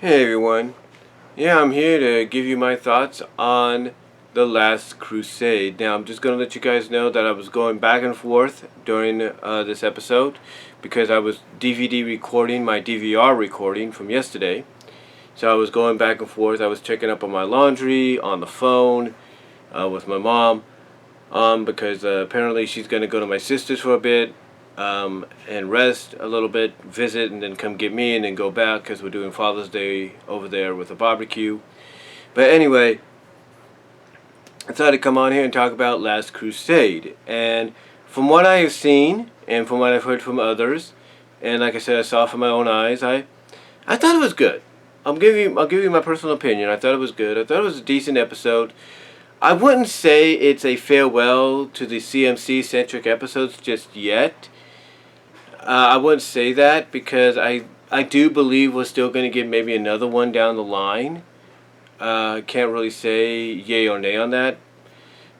Hey everyone. Yeah, I'm here to give you my thoughts on The Last Crusade. Now, I'm just going to let you guys know that I was going back and forth during this episode because I was DVD recording my DVR recording from yesterday. So I was going back and forth. I was checking up on my laundry, on the phone, with my mom, because apparently she's going to go to my sister's for a bit. And rest a little bit, visit, and then come get me, and then go back because we're doing Father's Day over there with a barbecue. But anyway, I thought I'd come on here and talk about Last Crusade. And from what I have seen, and from what I've heard from others, and like I said, I saw it from my own eyes, I thought it was good. I'll give you my personal opinion. I thought it was good. I thought it was a decent episode. I wouldn't say it's a farewell to the CMC centric episodes just yet. I wouldn't say that because I do believe we're still going to get maybe another one down the line. Can't really say yay or nay on that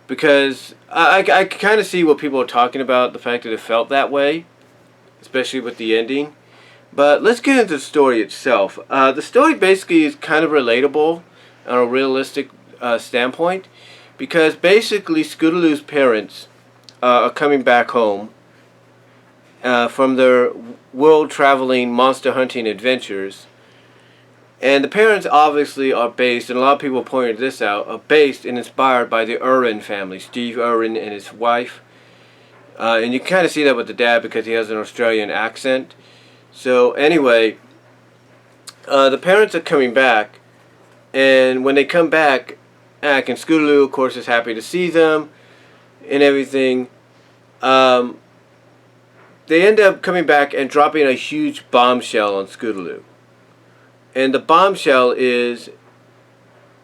because I kind of see what people are talking about, the fact that it felt that way, especially with the ending. But let's get into the story itself. The story basically is kind of relatable on a realistic standpoint because basically Scootaloo's parents are coming back home from their world-traveling monster hunting adventures. And the parents obviously are based, and a lot of people pointed this out, are based and inspired by the Irwin family, Steve Irwin and his wife. And you kind of see that with the dad because he has an Australian accent. So anyway, the parents are coming back, and when they come back, and Scootaloo, of course, is happy to see them and everything. They end up coming back and dropping a huge bombshell on Scootaloo. And the bombshell is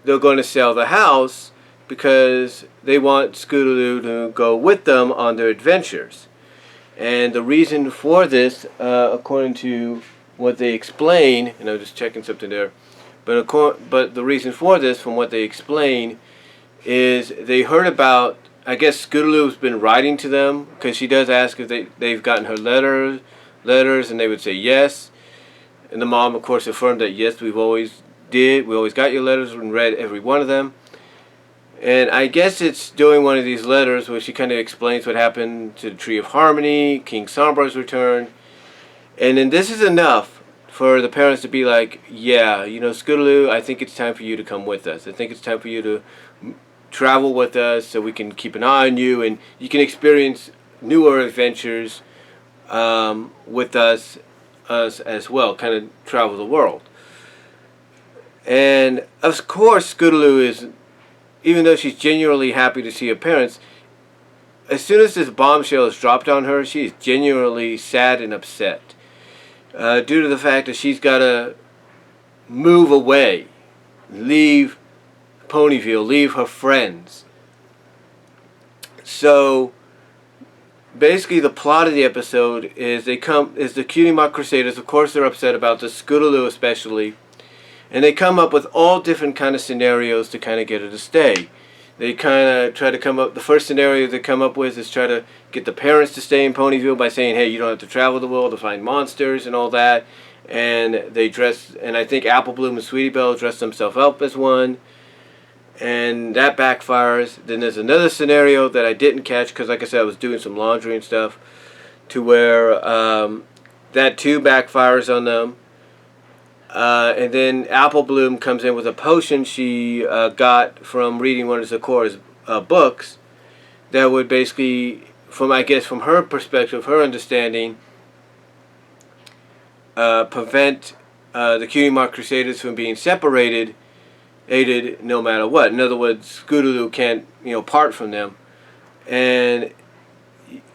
they're going to sell the house because they want Scootaloo to go with them on their adventures. And the reason for this, according to what they explain, and I'm just checking something there, but the reason for this, from what they explain, is they heard about, I guess Scootaloo's been writing to them because she does ask if they've gotten her letters, and they would say yes. And the mom, of course, affirmed that yes, we always got your letters and read every one of them. And I guess it's during one of these letters where she kind of explains what happened to the Tree of Harmony, King Sombra's return. And then this is enough for the parents to be like, yeah, Scootaloo, I think it's time for you to come with us. I think it's time for you to travel with us so we can keep an eye on you and you can experience newer adventures with us as well, kind of travel the world. And of course Scootaloo is, even though she's genuinely happy to see her parents, as soon as this bombshell is dropped on her, she's genuinely sad and upset due to the fact that she's got to move away, leave Ponyville, leave her friends. So basically the plot of the episode is the Cutie Crusaders. Of course they're upset about this, Scootaloo especially, and they come up with all different kind of scenarios to kind of get her to stay. They kind of try to come up, the first scenario they come up with is try to get the parents to stay in Ponyville by saying, hey, you don't have to travel the world to find monsters and all that. And and I think Apple Bloom and Sweetie Belle dress themselves up as one. And that backfires. Then there's another scenario that I didn't catch because, like I said, I was doing some laundry and stuff, to where that too backfires on them. And then Apple Bloom comes in with a potion she got from reading one of Zecora's books that would basically, from her perspective, her understanding, prevent the Cutie Crusaders from being separated, aided no matter what. In other words, Scootaloo can't part from them. And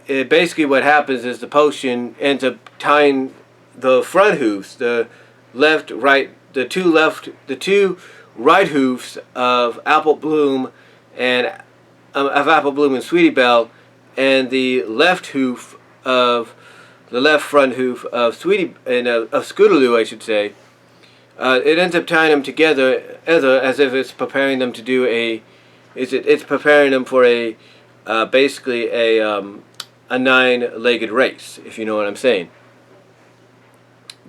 basically what happens is the potion ends up tying the front hoofs, the two right hoofs of Apple Bloom and Sweetie Belle, and the left front hoof of Scootaloo, I should say. It ends up tying them together as if it's preparing them to do it's preparing them for basically a 9-legged race, if you know what I'm saying.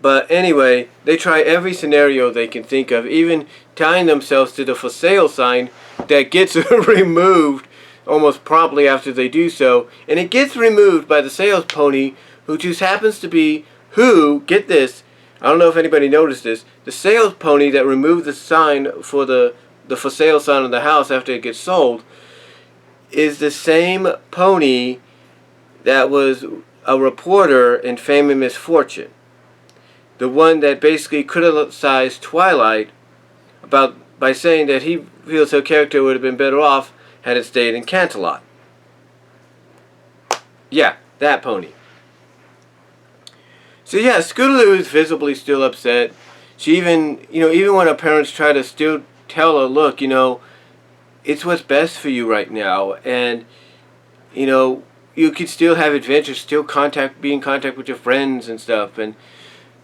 But anyway, they try every scenario they can think of, even tying themselves to the for sale sign that gets removed almost promptly after they do so. And it gets removed by the sales pony, who just happens to be, get this, I don't know if anybody noticed this, the sales pony that removed the sign for the for sale sign of the house after it gets sold is the same pony that was a reporter in Fame and Misfortune. The one that basically criticized Twilight by saying that he feels her character would have been better off had it stayed in Canterlot. Yeah, that pony. So yeah, Scootaloo is visibly still upset. She even when her parents try to still tell her, look, it's what's best for you right now, and you could still have adventures, still be in contact with your friends and stuff. And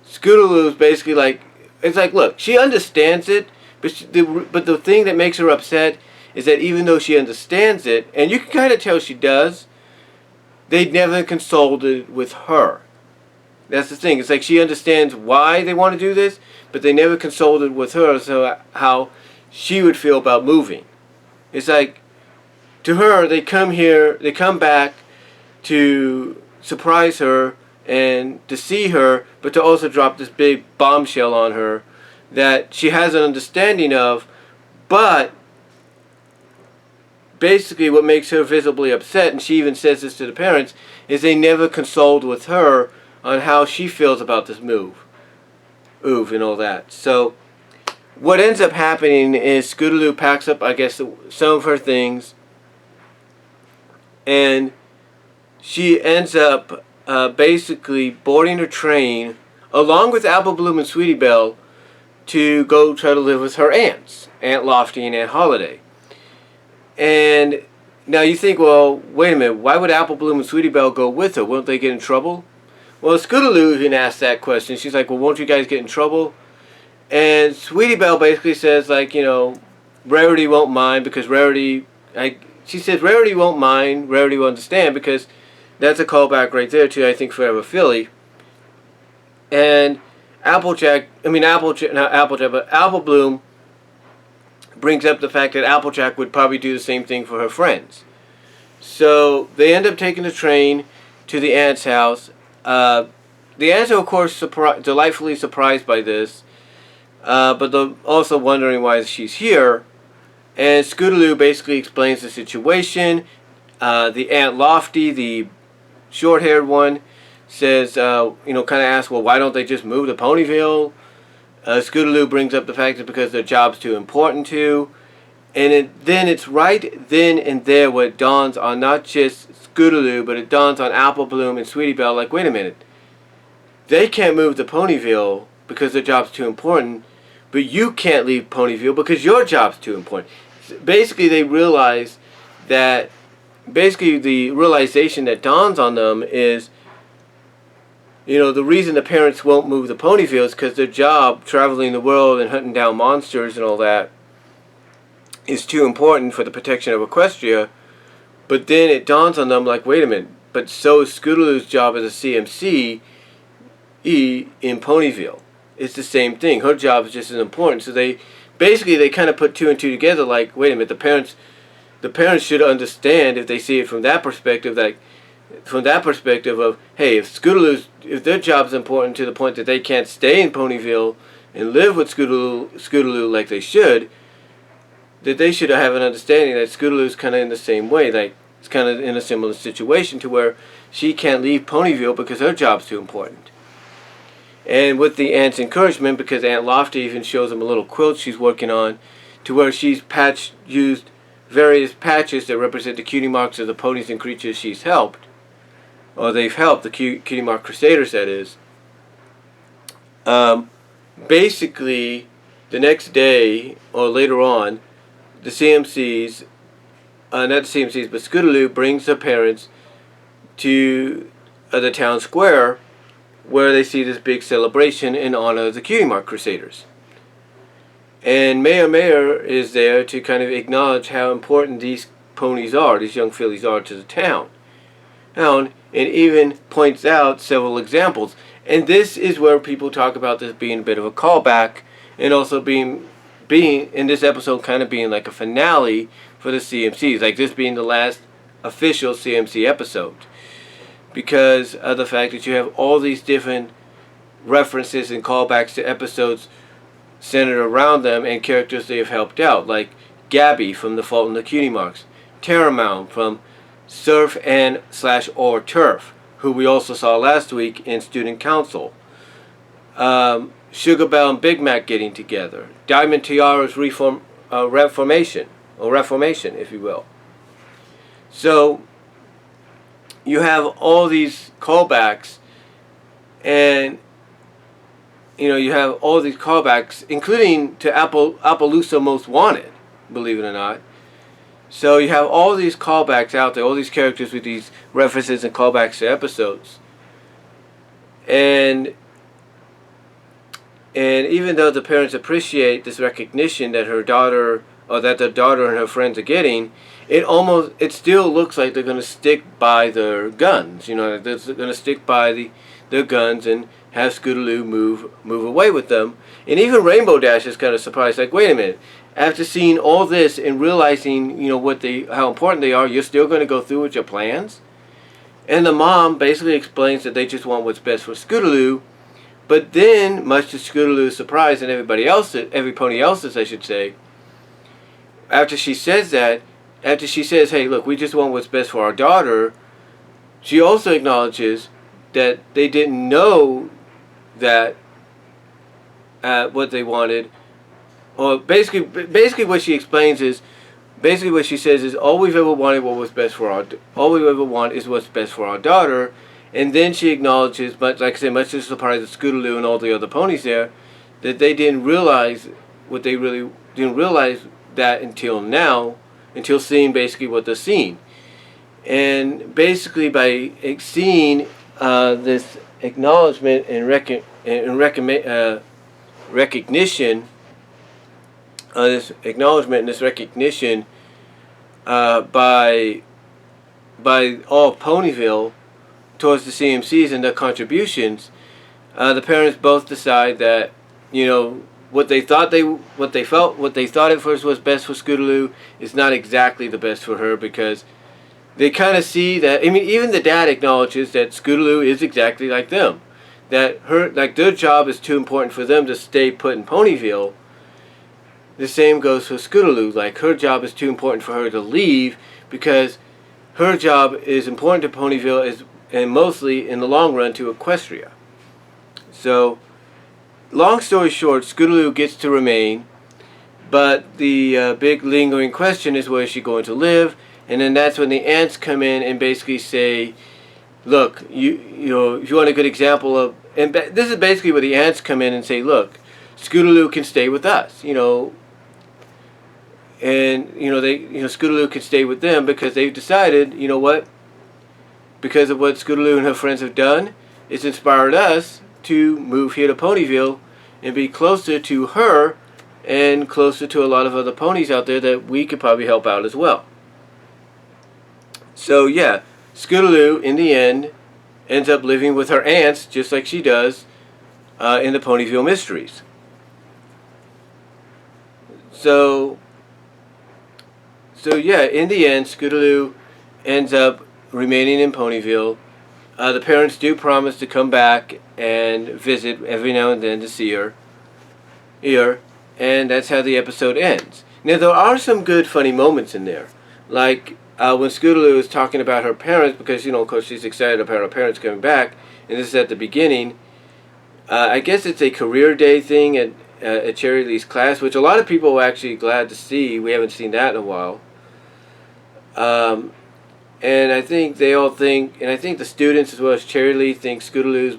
Scootaloo is basically like, it's like, look, she understands it, but the thing that makes her upset is that even though she understands it, and you can kind of tell she does, they never consulted with her. That's the thing. It's like she understands why they want to do this, but they never consulted with her so how she would feel about moving. It's like, to her, they come back to surprise her and to see her, but to also drop this big bombshell on her that she has an understanding of, but basically what makes her visibly upset, and she even says this to the parents, is they never consoled with her on how she feels about this move and all that. So what ends up happening is Scootaloo packs up, I guess, some of her things, and she ends up basically boarding her train along with Apple Bloom and Sweetie Belle to go try to live with her aunts, Aunt Lofty and Aunt Holiday. And now you think, well, wait a minute, why would Apple Bloom and Sweetie Belle go with her? Won't they get in trouble? Well, Scootaloo even asked that question. She's like, well, won't you guys get in trouble? And Sweetie Belle basically says, like, Rarity won't mind, because she says Rarity won't mind, Rarity will understand, because that's a callback right there to, I think, Forever Philly. And Apple Bloom brings up the fact that Applejack would probably do the same thing for her friends. So they end up taking the train to the aunt's house. The aunts are, of course, delightfully surprised by this, but they're also wondering why she's here. And Scootaloo basically explains the situation. The Aunt Lofty, the short-haired one, says, kind of asks, well, why don't they just move to Ponyville? Scootaloo brings up the fact that because their job's too important to. And then it's right then and there where it dawns on not just Scootaloo, but it dawns on Apple Bloom and Sweetie Belle, like, wait a minute. They can't move to Ponyville because their job's too important, but you can't leave Ponyville because your job's too important. Basically, they realize that, the realization that dawns on them is, the reason the parents won't move to Ponyville is because their job, traveling the world and hunting down monsters and all that, is too important for the protection of Equestria. But then it dawns on them, like, wait a minute, but so is Scootaloo's job as a CMC in Ponyville. It's the same thing. Her job is just as important. So they kind of put two and two together, like, wait a minute, the parents should understand, if they see it from that perspective, of, hey, if their job's important to the point that they can't stay in Ponyville and live with Scootaloo like they should, that they should have an understanding that Scootaloo's kind of in the same way, like, it's kind of in a similar situation to where she can't leave Ponyville because her job's too important. And with the aunt's encouragement, because Aunt Lofty even shows them a little quilt she's working on, to where she's used various patches that represent the cutie marks of the ponies and creatures she's helped, or they've helped, the cutie mark Crusaders, that is. Basically, the next day, or later on, the CMCs, not the CMCs, but Scootaloo brings her parents to the town square, where they see this big celebration in honor of the Cutie Mark Crusaders. And Mayor is there to kind of acknowledge how important these ponies are, these young fillies are to the town. And even points out several examples. And this is where people talk about this being a bit of a callback, and also being in this episode kind of being like a finale for the CMCs, like this being the last official CMC episode, because of the fact that you have all these different references and callbacks to episodes centered around them and characters they have helped out, like Gabby from The Fault in the Cutie Marks, Terramount from Surf and / or Turf, who we also saw last week in Student Council. Sugar Belle and Big Mac getting together. Diamond Tiara's reformation, if you will. So you have all these callbacks, and you have all these callbacks, including to Appaloosa Most Wanted, believe it or not. So you have all these callbacks out there, all these characters with these references and callbacks to episodes. And even though the parents appreciate this recognition that their daughter and her friends are getting, it still looks like they're going to stick by their guns. They're going to stick by their guns and have Scootaloo move away with them. And even Rainbow Dash is kind of surprised, like, wait a minute, after seeing all this and realizing, how important they are, you're still going to go through with your plans? And the mom basically explains that they just want what's best for Scootaloo. But then, much to Scootaloo's surprise and every pony else's, I should say, after she says, hey, look, we just want what's best for our daughter, she also acknowledges that they didn't know that what they wanted. Or basically what she explains is, basically what she says is, all we ever want is what's best for our daughter. And then she acknowledges, but like I said, much to the surprise of Scootaloo and all the other ponies there, that they didn't realize that until seeing basically what they're seeing. And basically by seeing this acknowledgement and recognition, by all of Ponyville towards the CMCs and their contributions, the parents both decide that what they thought at first was best for Scootaloo is not exactly the best for her, because they kind of see that. Even the dad acknowledges that Scootaloo is exactly like them, that their job is too important for them to stay put in Ponyville. The same goes for Scootaloo. Like, her job is too important for her to leave, because her job is important to Ponyville and mostly in the long run to Equestria. So, long story short, Scootaloo gets to remain, but the big lingering question is, where is she going to live? And then that's when the aunts come in and basically say, look, if you want a good example of, and this is basically where the aunts come in and say, look, Scootaloo can stay with us, and Scootaloo can stay with them because they've decided, because of what Scootaloo and her friends have done, it's inspired us to move here to Ponyville and be closer to her and closer to a lot of other ponies out there that we could probably help out as well. So yeah, Scootaloo in the end ends up living with her aunts, just like she does in the Ponyville Mysteries. So yeah, in the end, Scootaloo ends up remaining in Ponyville. The parents do promise to come back and visit every now and then to see her here, and that's how the episode ends. Now, there are some good funny moments in there, like when Scootaloo is talking about her parents, because of course she's excited about her parents coming back, and this is at the beginning. I guess it's a career day thing at Cherry Lee's class, which a lot of people were actually glad to see. We haven't seen that in a while. And I think they all think, and I think the students as well as Cherry Lee think Scootaloo's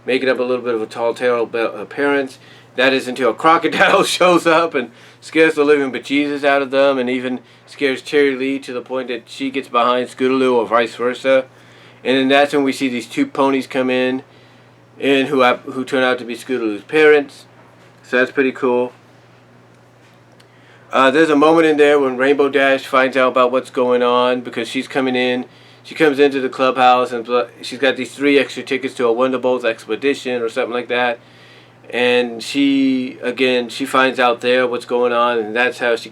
making up a little bit of a tall tale about her parents. That is until a crocodile shows up and scares the living bejesus out of them, and even scares Cherry Lee to the point that she gets behind Scootaloo or vice versa. And then that's when we see these two ponies come in, and who turn out to be Scootaloo's parents. So that's pretty cool. There's a moment in there when Rainbow Dash finds out about what's going on, because she's coming in she comes into the clubhouse and she's got these 3 extra tickets to a Wonderbolts expedition or something like that. And she finds out there what's going on, and that's how the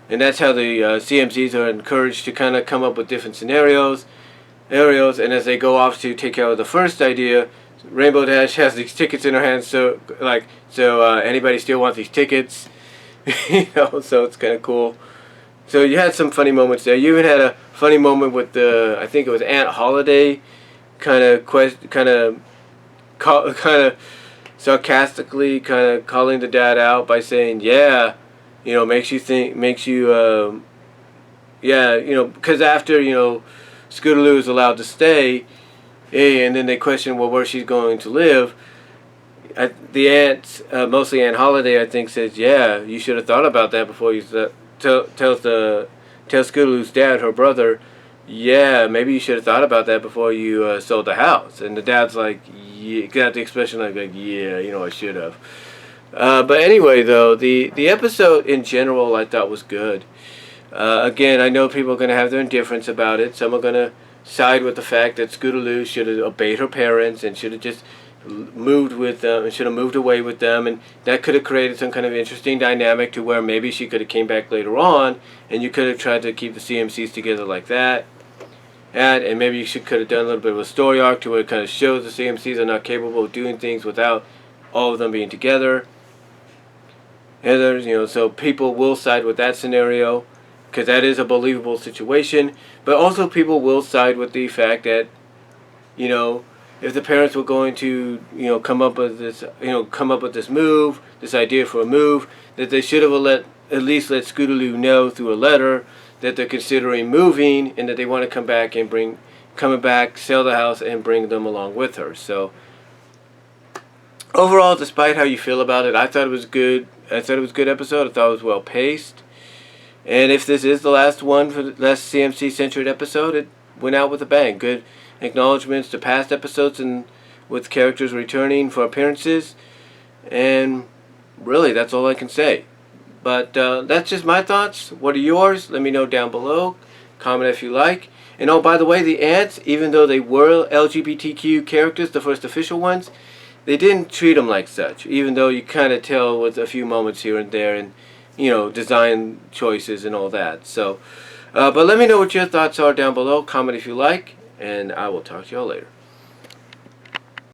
CMCs are encouraged to kind of come up with different scenarios. And as they go off to take care of the first idea, Rainbow Dash has these tickets in her hands. So anybody still wants these tickets? So it's kind of cool. So you had some funny moments there. You even had a funny moment with I think it was Aunt Holiday, kind of sarcastically kind of calling the dad out by saying, yeah, makes you, because after, Scootaloo is allowed to stay, and then they question, well, where she's going to live. The aunt, mostly Aunt Holiday, I think, says, yeah, you should have thought about that before you tells Scootaloo's dad, her brother, yeah, maybe you should have thought about that before you sold the house. And the dad's like, yeah, got the expression like yeah, I should have. But anyway, though, the episode in general I thought was good. Again, I know people are going to have their indifference about it. Some are going to side with the fact that Scootaloo should have obeyed her parents and should have just moved with them and should have moved away with them, and that could have created some kind of interesting dynamic to where maybe she could have came back later on and you could have tried to keep the CMCs together like that. And maybe you could have done a little bit of a story arc to where it kind of shows the CMCs are not capable of doing things without all of them being together. And there's, so people will side with that scenario because that is a believable situation. But also people will side with the fact that, if the parents were going to, come up with this move, this idea for a move, that they should have at least let Scootaloo know through a letter that they're considering moving and that they want to come back, sell the house, and bring them along with her. So overall, despite how you feel about it, I thought it was good. I thought it was a good episode. I thought it was well paced. And if this is the last one for the last CMC-centered episode, it went out with a bang. Good acknowledgments to past episodes and with characters returning for appearances. And really, that's all I can say. But that's just my thoughts. What are yours? Let me know down below. Comment if you like. And oh, by the way, the ants, even though they were LGBTQ characters, the first official ones, they didn't treat them like such. Even though you kind of tell with a few moments here and there, and design choices and all that. So, but let me know what your thoughts are down below. Comment if you like, and I will talk to y'all later.